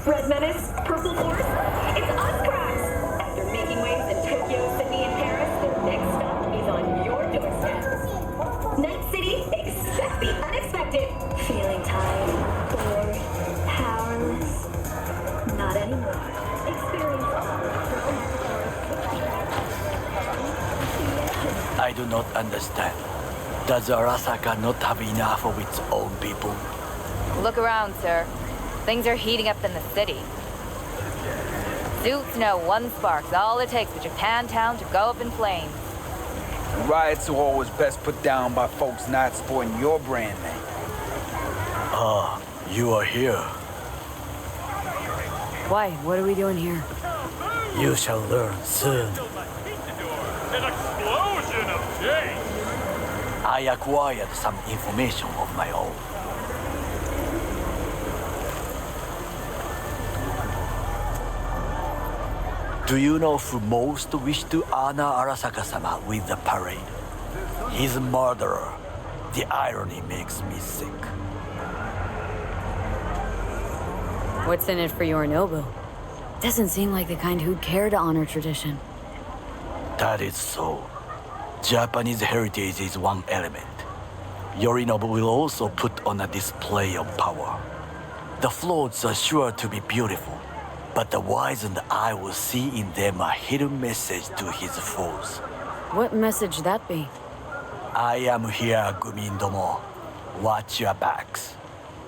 Red Menace, Purple Force, it's us cracks! After making waves in Tokyo, Sydney, and Paris, the next stop is on your doorstep. Night City, expect the unexpected. Feeling tired, bored, powerless? Not anymore. Experience I do not understand. Does Arasaka not have enough of its own people? Look around, sir. Things are heating up in the city. Suits know one spark's all it takes for Japantown to go up in flames. Riots are always best put down by folks not sporting your brand name. Ah, you are here. Why? What are we doing here? You shall learn soon. An explosion of change! I acquired some information of my own. Do you know who most wished to honor Arasaka-sama with the parade? He's a murderer. The irony makes me sick. What's in it for Yorinobu? Doesn't seem like the kind who'd care to honor tradition. That is so. Japanese heritage is one element. Yorinobu will also put on a display of power. The floats are sure to be beautiful, but the wizened eye will see in them a hidden message to his foes. What message that be? I am here, Gumindomo. Watch your backs.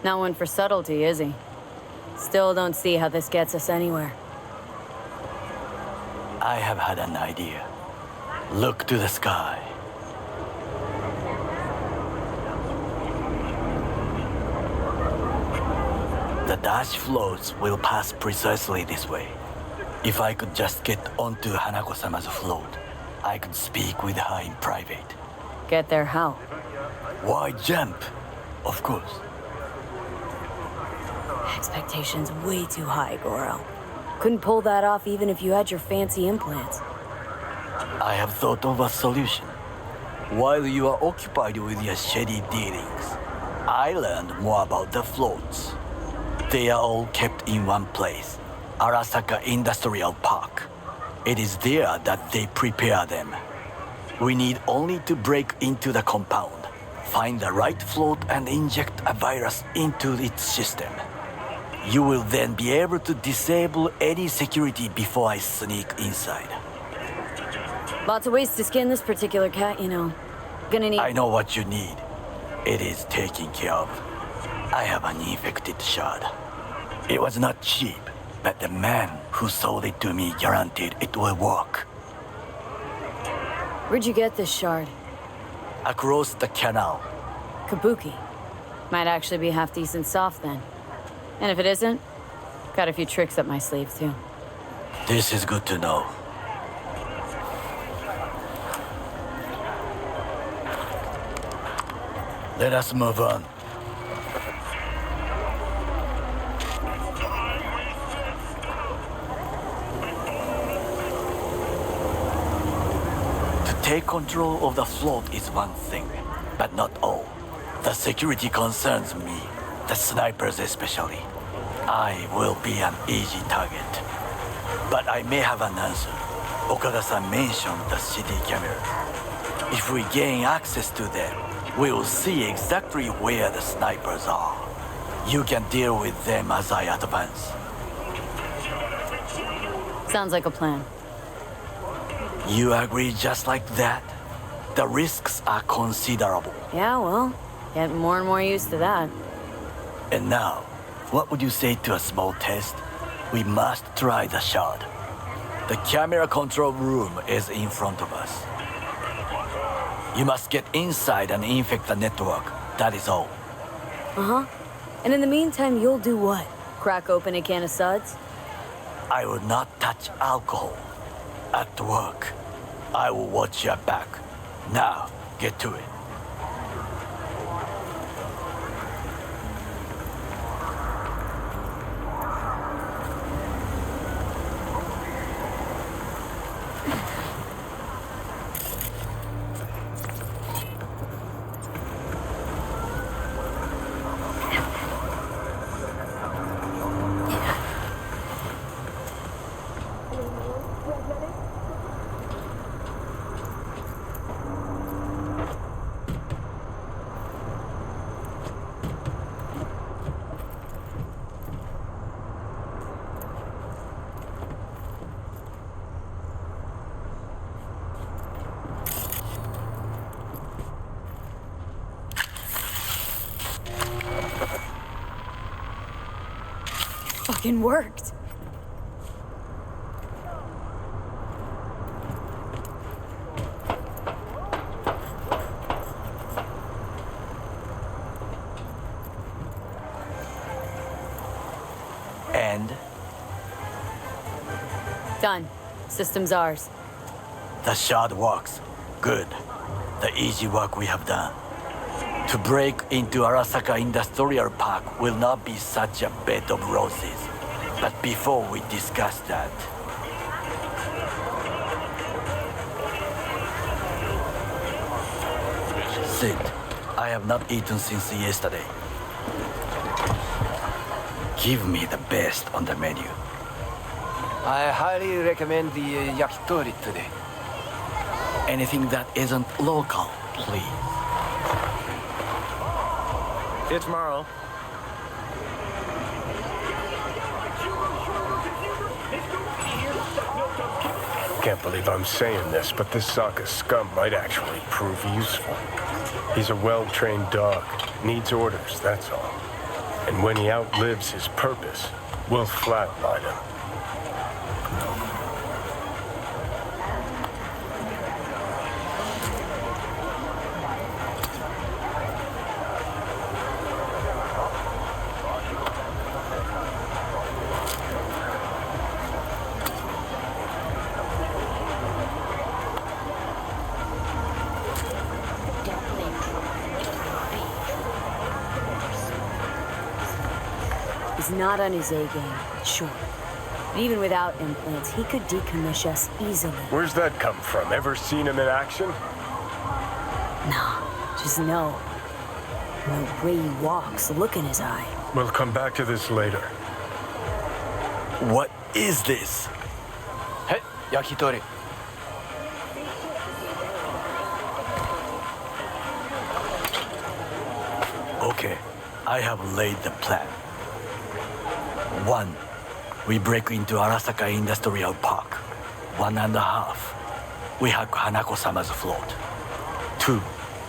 Not one for subtlety, is he? Still don't see how this gets us anywhere. I have had an idea. Look to the sky. The dash floats will pass precisely this way. If I could just get onto Hanako-sama's float, I could speak with her in private. Get there how? Why jump? Of course. Expectations way too high, Goro. Couldn't pull that off even if you had your fancy implants. I have thought of a solution. While you are occupied with your shady dealings, I learned more about the floats. They are all kept in one place, Arasaka Industrial Park. It is there that they prepare them. We need only to break into the compound, find the right float and inject a virus into its system. You will then be able to disable any security before I sneak inside. Lots of ways to skin this particular cat, you know. Gonna need... I know what you need. It is taken care of. I have an infected shard. It was not cheap, but the man who sold it to me guaranteed it will work. Where'd you get this shard? Across the canal. Kabuki. Might actually be half decent soft then. And if it isn't, got a few tricks up my sleeve too. This is good to know. Let us move on. To take control of the float is one thing, but not all. The security concerns me, the snipers especially. I will be an easy target. But I may have an answer. Okada-san mentioned the city cameras. If we gain access to them, we will see exactly where the snipers are. You can deal with them as I advance. Sounds like a plan. You agree just like that? The risks are considerable. Yeah, well, getting more and more used to that. And now, what would you say to a small test? We must try the shard. The camera control room is in front of us. You must get inside and infect the network. That is all. Uh-huh. And in the meantime, you'll do what? Crack open a can of suds? I will not touch alcohol. At work, I will watch your back. Now, get to it. fucking worked. And Done. System's ours. the shard works. Good. The easy work we have done. To break into Arasaka Industrial Park will not be such a bed of roses. But before we discuss that, Sid, I have not eaten since yesterday. Give me the best on the menu. I highly recommend the yakitori today. Anything that isn't local, please. See you tomorrow. Can't believe I'm saying this, but this Sokka scum might actually prove useful. He's a well-trained dog. Needs orders, that's all. And when he outlives his purpose, we'll flatline him. He's not on his A game, sure. But even without implants, he could decommission us easily. Where's that come from? Ever seen him in action? Nah, just know. The way he walks, the look in his eye. We'll come back to this later. What is this? Hey, yakitori. Okay, I have laid the plan. 1. We break into Arasaka Industrial Park. 1.5. We hack Hanako-sama's float. 2.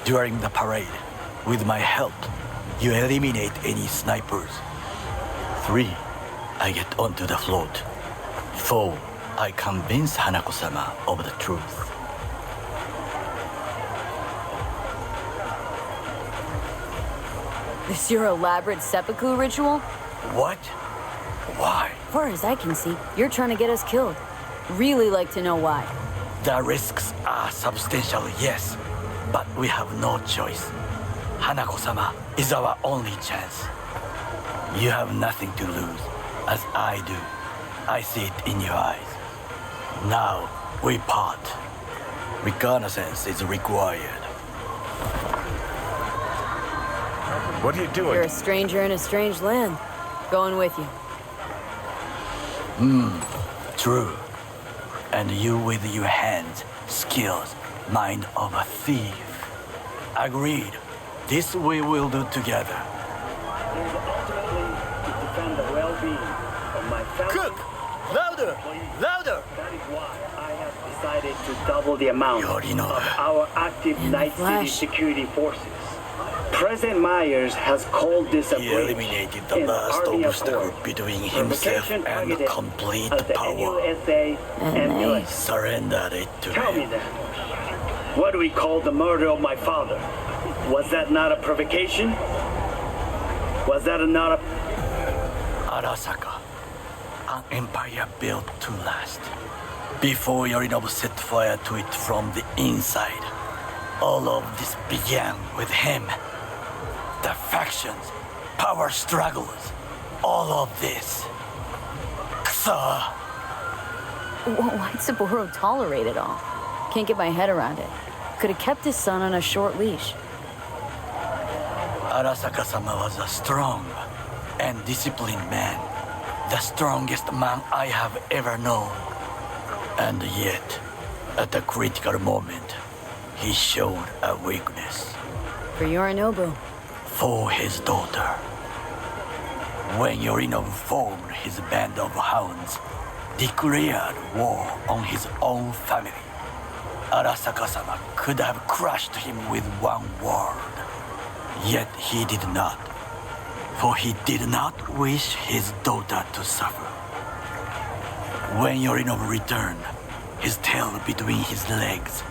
During the parade, with my help, you eliminate any snipers. 3. I get onto the float. 4. I convince Hanako-sama of the truth. This your elaborate seppuku ritual? What? Why? Far as I can see, you're trying to get us killed. Really like to know why. The risks are substantial, yes, but we have no choice. Hanako-sama is our only chance. You have nothing to lose, as I do. I see it in your eyes. Now, we part. Reconnaissance is required. What are you doing? You're a stranger in a strange land. Going with you. True. And you with your hands, skills, mind of a thief. Agreed. This we will do together. is ultimately to defend the well-being of my family. Cook! Louder! Louder! That is why I have decided to double the amount Yorino. of our active In the Night City flesh. security forces. President Myers has called this a He breach eliminated the in last Army obstacle Accord. between himself Provocation and targeted complete as the power. NUSA ambulance. Surrendered it to Tell me him. then, what do we call the murder of my father? Was that not a provocation? Was that not a... Arasaka, an empire built to last. Before Yorinobu set fire to it from the inside, all of this began with him. The factions, power struggles, all of this. Ksa! Why'd Saburo tolerate it all? Can't get my head around it. Could have kept his son on a short leash. Arasaka-sama was a strong and disciplined man. The strongest man I have ever known. And yet, at the critical moment, he showed a weakness For Yorinobu. for his daughter. When Yorinobu formed his band of hounds, declared war on his own family, Arasaka-sama could have crushed him with one word. Yet he did not. For he did not wish his daughter to suffer. When Yorinobu returned, his tail between his legs,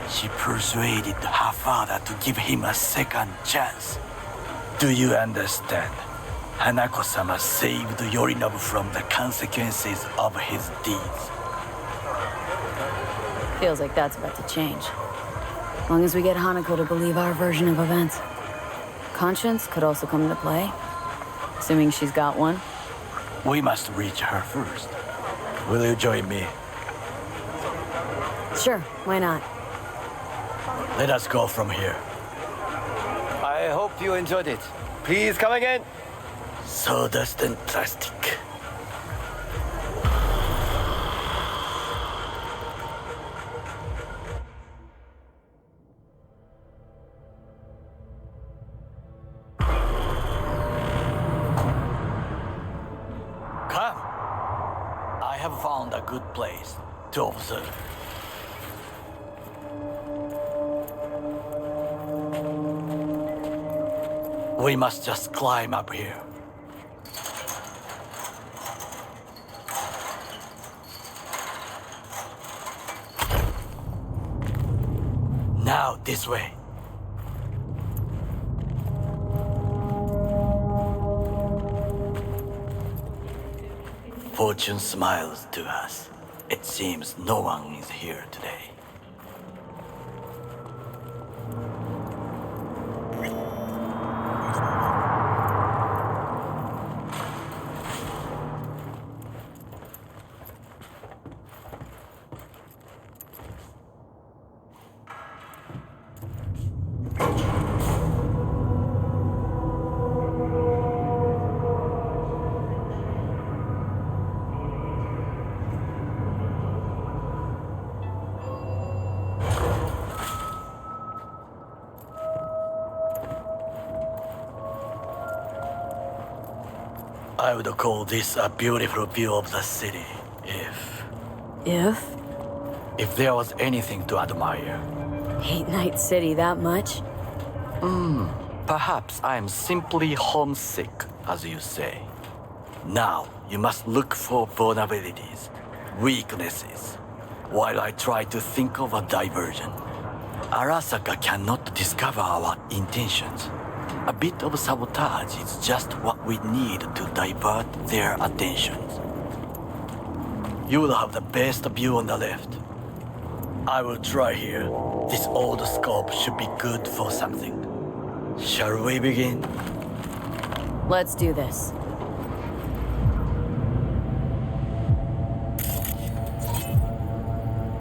she persuaded her father to give him a second chance. Do you understand? Hanako-sama saved Yorinobu from the consequences of his deeds. Feels like that's about to change. As long as we get Hanako to believe our version of events. Conscience could also come into play, assuming she's got one. We must reach her first. Will you join me? Sure, why not? Let us go from here. I hope you enjoyed it. Please come again. Sawdust and plastic. Come. I have found a good place to observe. We must just climb up here. Now, this way. Fortune smiles to us. It seems no one is here today. I would call this a beautiful view of the city, if there was anything to admire. Hate Night City that much? Perhaps I am simply homesick, as you say. Now, you must look for vulnerabilities, weaknesses, while I try to think of a diversion. Arasaka cannot discover our intentions. A bit of sabotage is just what we need to divert their attentions. You will have the best view on the left. I will try here. This old scope should be good for something. Shall we begin? Let's do this.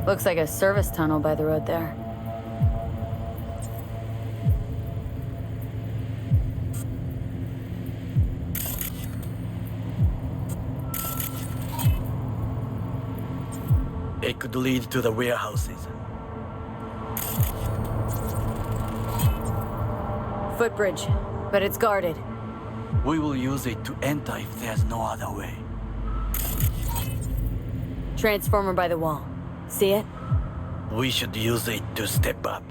Looks like a service tunnel by the road there. It could lead to the warehouses. Footbridge, but it's guarded. We will use it to enter if there's no other way. Transformer by the wall. See it? We should use it to step up.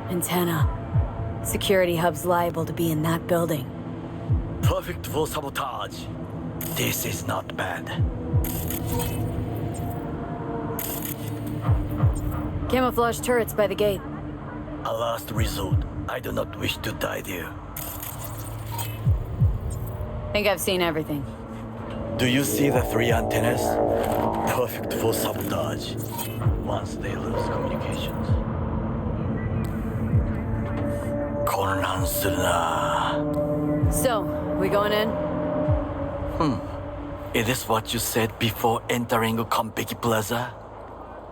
Antenna. Security hub's liable to be in that building. Perfect for sabotage. This is not bad. Camouflage turrets by the gate. A last resort. I do not wish to die there. Think I've seen everything. Do you see the 3 antennas? Perfect for sabotage. Once they lose communications.混乱するな. So, we going in? Is this what you said before entering Konpeki Plaza?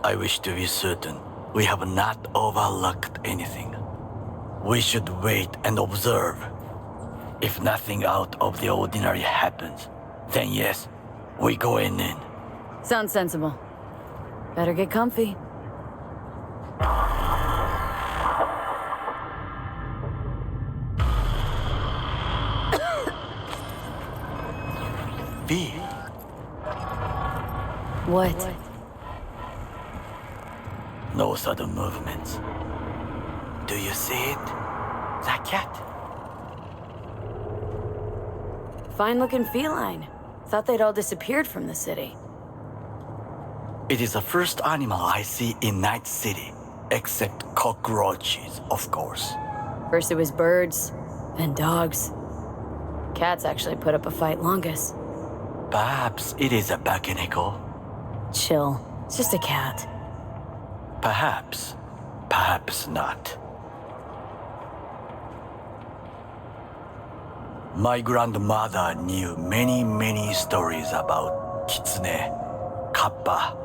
I wish to be certain we have not overlooked anything. We should wait and observe. If nothing out of the ordinary happens, then yes, we go in. Sounds sensible. Better get comfy. B. What? No sudden movements. Do you see it? cat. Fine-looking feline. Thought they'd all disappeared from the city. It is the first animal I see in Night City, except cockroaches, of course. First it was birds, then dogs. Cats actually put up a fight longest. Perhaps it is a bakeneko. Chill. It's just a cat. Perhaps. Perhaps not. My grandmother knew many stories about kitsune, kappa,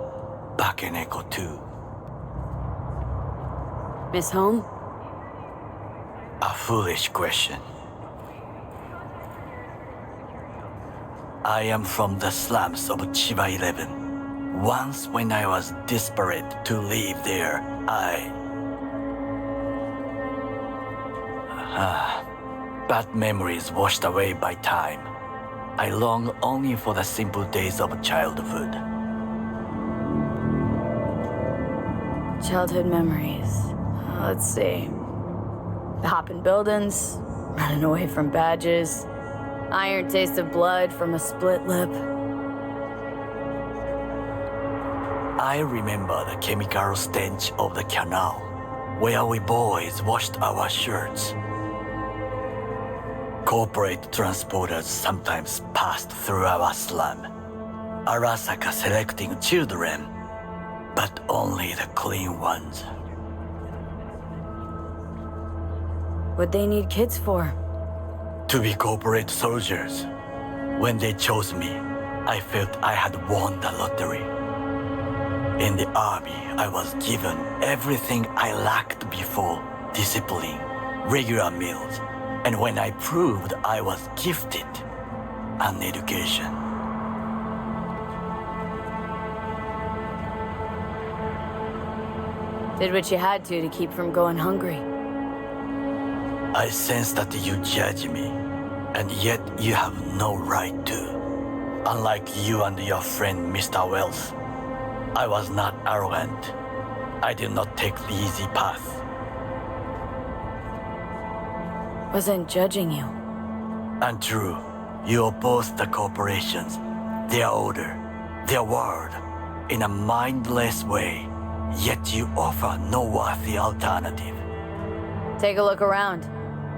bakeneko too. Miss Home? A foolish question. I am from the slums of Chiba 11. Once when I was desperate to live there, bad memories washed away by time. I long only for the simple days of childhood. Childhood memories. Let's see. Hopping buildings, running away from badges, iron taste of blood from a split lip. I remember the chemical stench of the canal, where we boys washed our shirts. Corporate transporters sometimes passed through our slum, Arasaka selecting children, but only the clean ones. What'd they need kids for? To be corporate soldiers. When they chose me, I felt I had won the lottery. In the army, I was given everything I lacked before: discipline, regular meals, and when I proved I was gifted, an education. Did what you had to keep from going hungry. I sense that you judge me, and yet you have no right to. Unlike you and your friend Mr. Wells, I was not arrogant. I did not take the easy path. Wasn't judging you. Untrue. You oppose the corporations, their order, their word, in a mindless way, yet you offer no worthy alternative. Take a look around.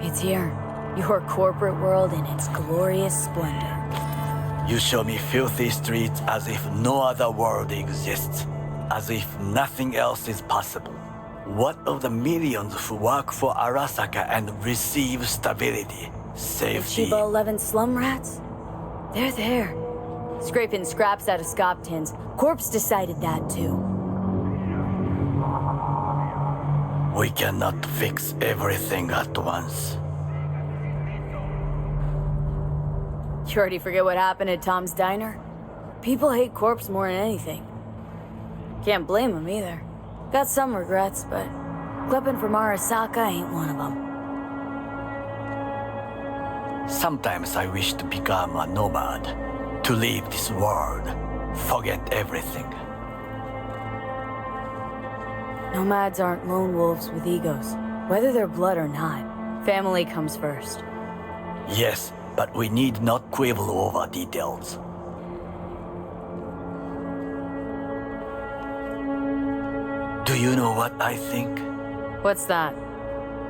It's here. Your corporate world in its glorious splendor. You show me filthy streets as if no other world exists, as if nothing else is possible. What of the millions who work for Arasaka and receive stability, The safety? Chiba 11 slum rats? They're there. Scraping scraps out of scop tins. Corpse decided that too. We cannot fix everything at once. You already forget what happened at Tom's Diner? People hate Corpse more than anything. Can't blame them either. Got some regrets, but clipping from Arasaka ain't one of them. Sometimes I wish to become a nomad, to leave this world, forget everything. Nomads aren't lone wolves with egos. Whether they're blood or not, family comes first. Yes, but we need not quibble over details. Do you know what I think? What's that?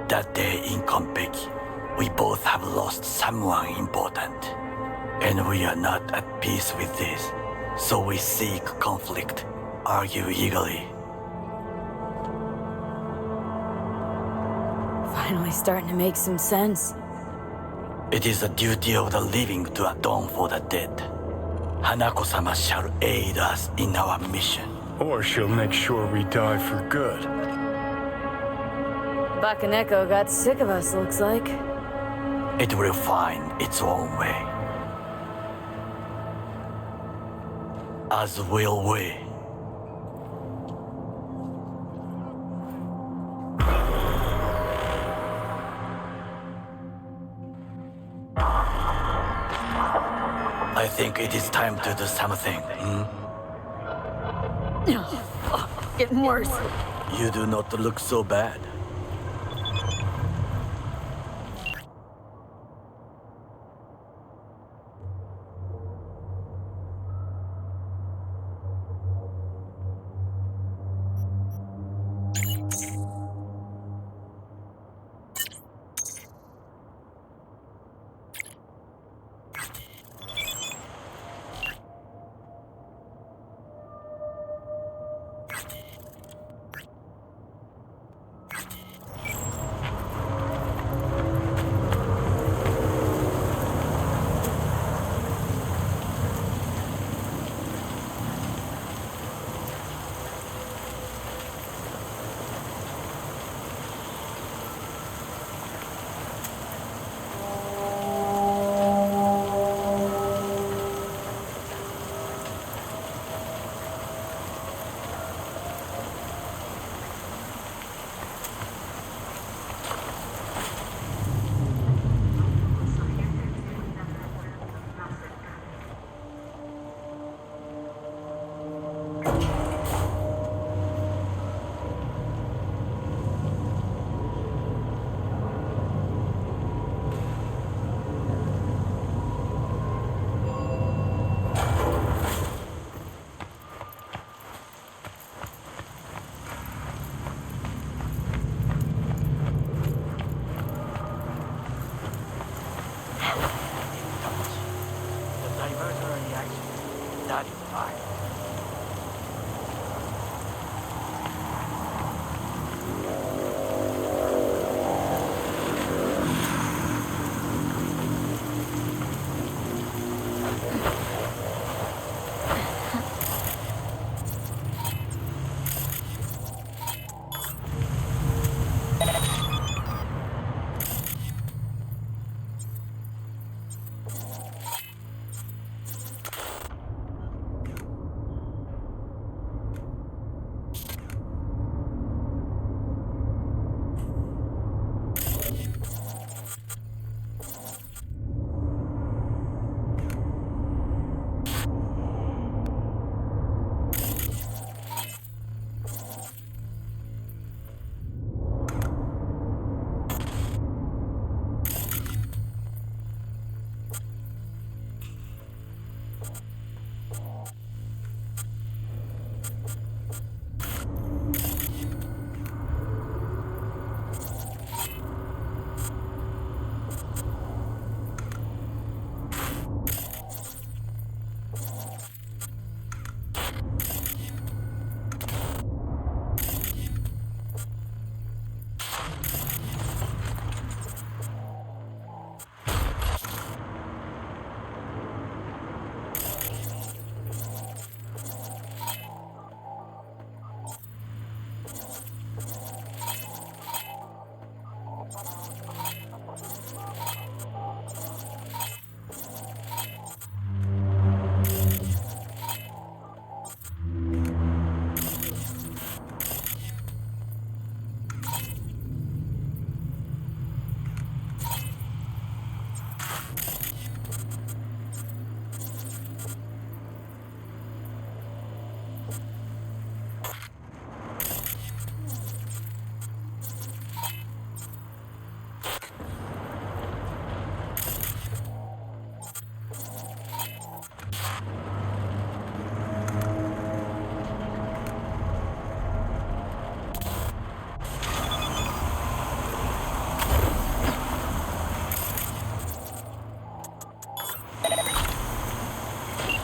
That day in Konpeki, we both have lost someone important. And we are not at peace with this. So we seek conflict, argue eagerly. Finally starting to make some sense. It is the duty of the living to atone for the dead. Hanako-sama shall aid us in our mission. Or she'll make sure we die for good. Bakaneko got sick of us, looks like. It will find its own way. As will we. I think it is time to do something. Getting worse. You do not look so bad.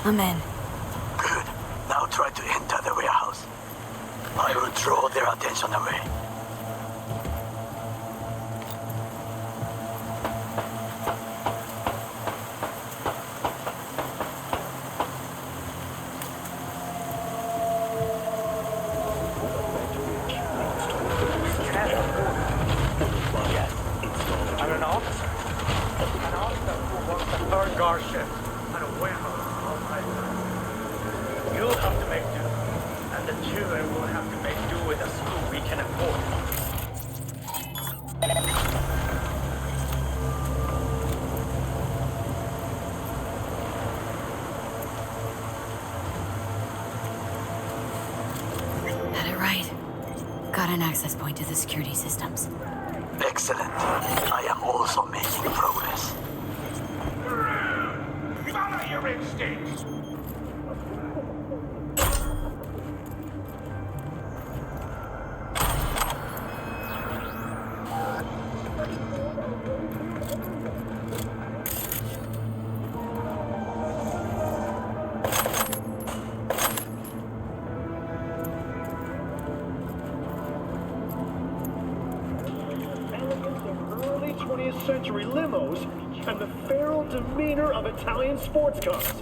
I'm in. Good. Now try to enter the warehouse. I will draw their attention away. I'm an officer. An officer who works the third guard shift at a warehouse outside. You'll have to make do. And the children will have to make do with the school we can afford. Had it right. Got an access point to the security systems. Excellent. I am also making progress. Follow your instincts. Early 20th century limos and the feral demeanor of Italian sports cars.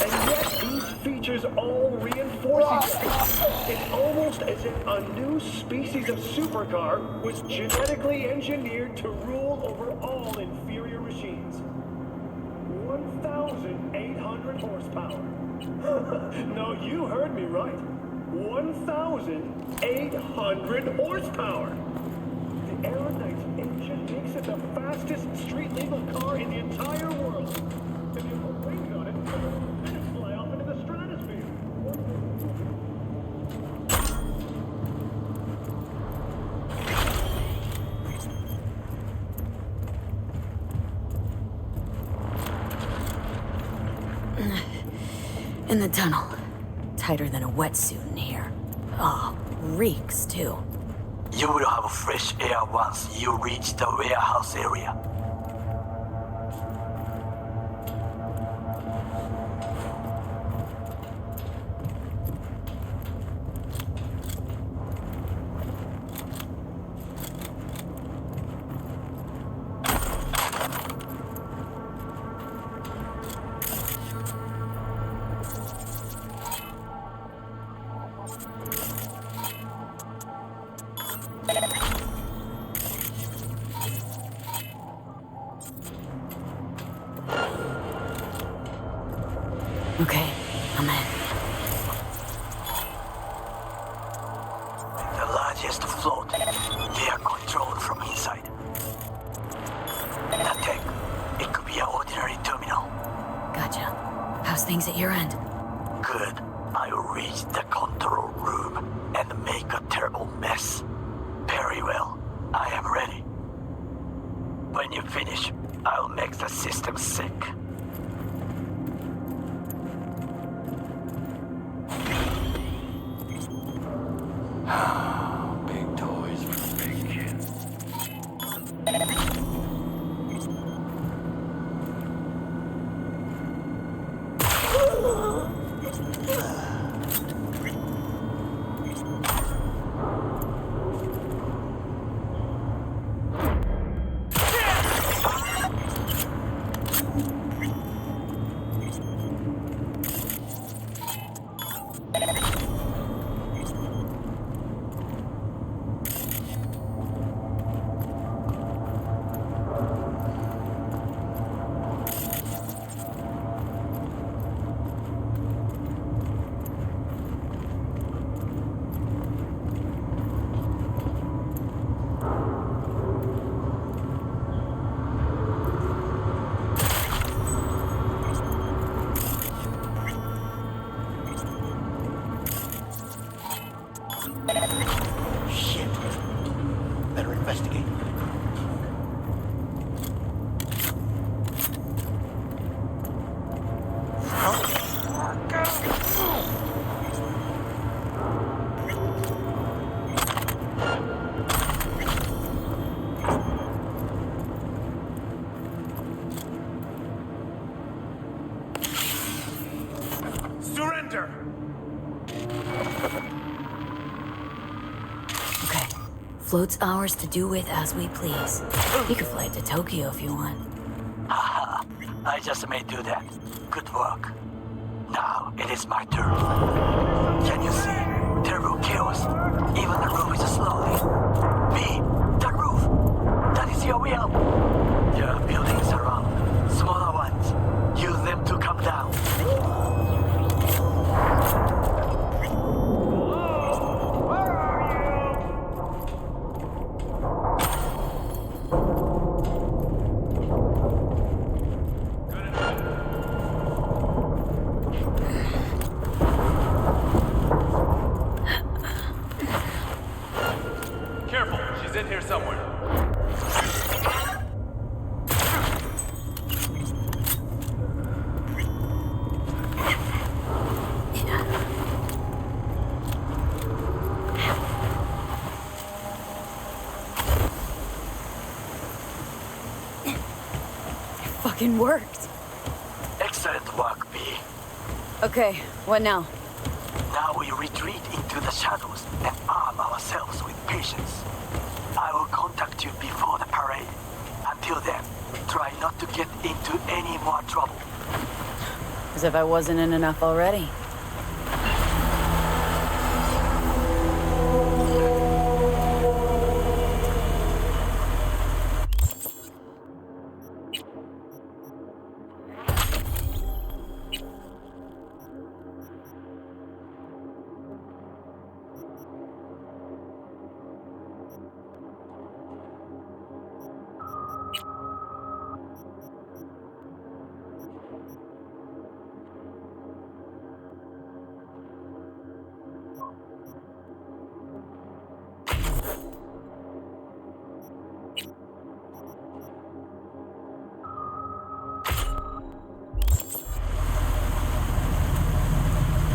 And yet these features all reinforce each other. It's almost as if a new species of supercar was genetically engineered to rule over all inferior machines. 1,800 horsepower. No, you heard me right. 1,800 horsepower. The Aeronite's engine makes it the fastest street-legal car in the entire world. If you put wings on it, it'd fly off into the stratosphere. In the tunnel. Tighter than a wetsuit in here. Oh, reeks too. You will have fresh air once you reach the warehouse area. Okay, I'm in. The largest float. They are controlled from inside. That tech. It could be an ordinary terminal. Gotcha. How's things at your end? Good. I will reach the control room and make a terrible mess. Very well. I am ready. When you finish, I'll make the system sick. Big toys for big kids. Shit. Better investigate. Surrender! Okay. Float's ours to do with as we please. You can fly it to Tokyo if you want. Haha. I just may do that. Good work. Now it is my turn. Can you see? Terrible chaos. Even the roof is slowly. B, the roof. That is your way out. There are buildings around. Smaller ones. Use them to come down. Careful, she's in here somewhere. Fucking worked. Excellent work, B. Okay, what now? Now we retreat into the shadows and arm ourselves with patience. I will contact you before the parade. Until then, try not to get into any more trouble. As if I wasn't in enough already.